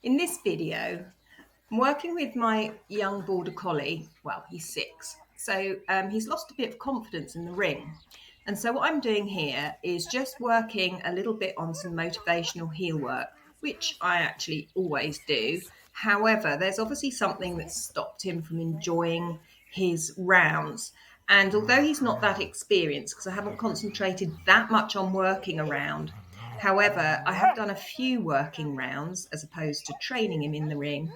In this video, I'm working with my young border collie. Well, he's 6. So he's lost a bit of confidence in the ring. And so what I'm doing here is just working a little bit on some motivational heel work, which I actually always do. However, there's obviously something that stopped him from enjoying his rounds. And although he's not that experienced, because I haven't concentrated that much on working around, however, I have done a few working rounds as opposed to training him in the ring.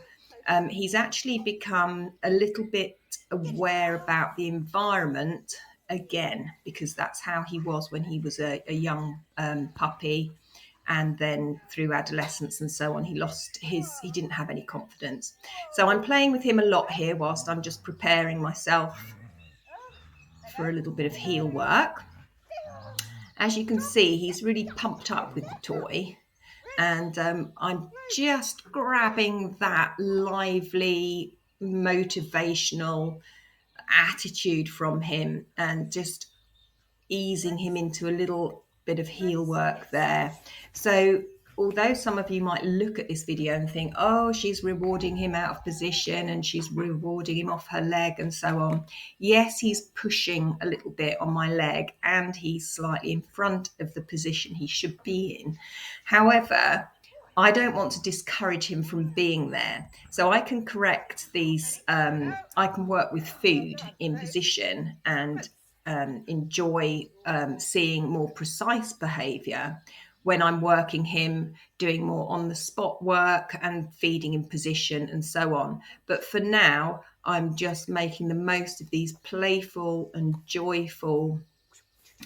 He's actually become a little bit aware about the environment again, because that's how he was when he was a young puppy. And then through adolescence and so on, he didn't have any confidence. So I'm playing with him a lot here whilst I'm just preparing myself for a little bit of heel work. As you can see, he's really pumped up with the toy. And I'm just grabbing that lively, motivational attitude from him and just easing him into a little bit of heel work there. So although some of you might look at this video and think, oh, she's rewarding him out of position and she's rewarding him off her leg and so on. Yes, he's pushing a little bit on my leg and he's slightly in front of the position he should be in. However, I don't want to discourage him from being there. So I can correct these, I can work with food in position and enjoy seeing more precise behaviour when I'm working him, doing more on the spot work and feeding in position and so on. But for now, I'm just making the most of these playful and joyful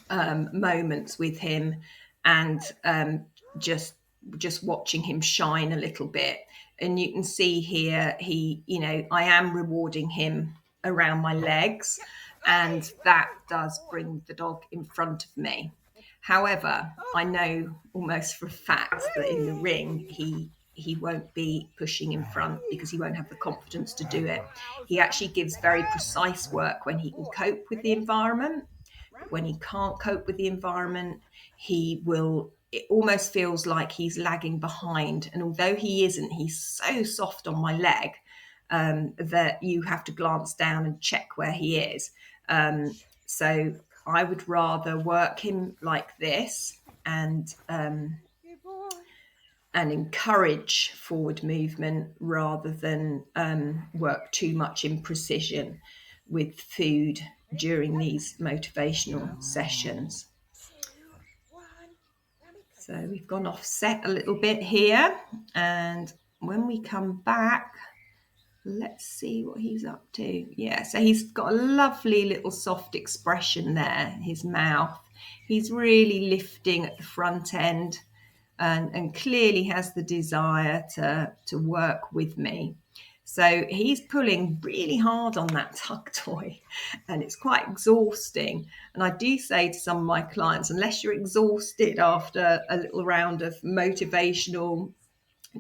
moments with him and just watching him shine a little bit. And you can see here, I am rewarding him around my legs, and that does bring the dog in front of me. However, I know almost for a fact that in the ring, he won't be pushing in front because he won't have the confidence to do it. He actually gives very precise work when he can cope with the environment. But when he can't cope with the environment, it almost feels like he's lagging behind. And although he isn't, he's so soft on my leg that you have to glance down and check where he is. So I would rather work him like this and encourage forward movement rather than work too much in precision with food during these motivational sessions. So we've gone offset a little bit here, and when we come back, let's see what he's up to. Yeah, so he's got a lovely little soft expression there, his mouth. He's really lifting at the front end and clearly has the desire to work with me. So he's pulling really hard on that tug toy and it's quite exhausting. And I do say to some of my clients, unless you're exhausted after a little round of motivational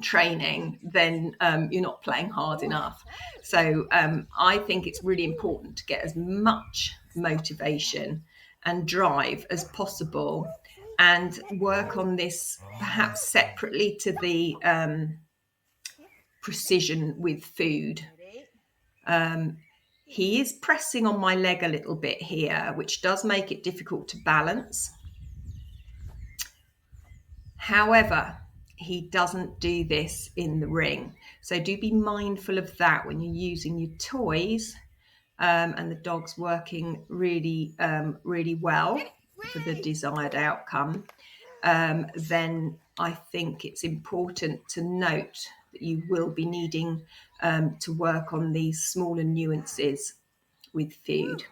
training, then you're not playing hard enough. So I think it's really important to get as much motivation and drive as possible and work on this perhaps separately to the precision with food. He is pressing on my leg a little bit here, which does make it difficult to balance. However, he doesn't do this in the ring. So do be mindful of that when you're using your toys and the dog's working really, really well for the desired outcome. Then I think it's important to note that you will be needing to work on these smaller nuances with food.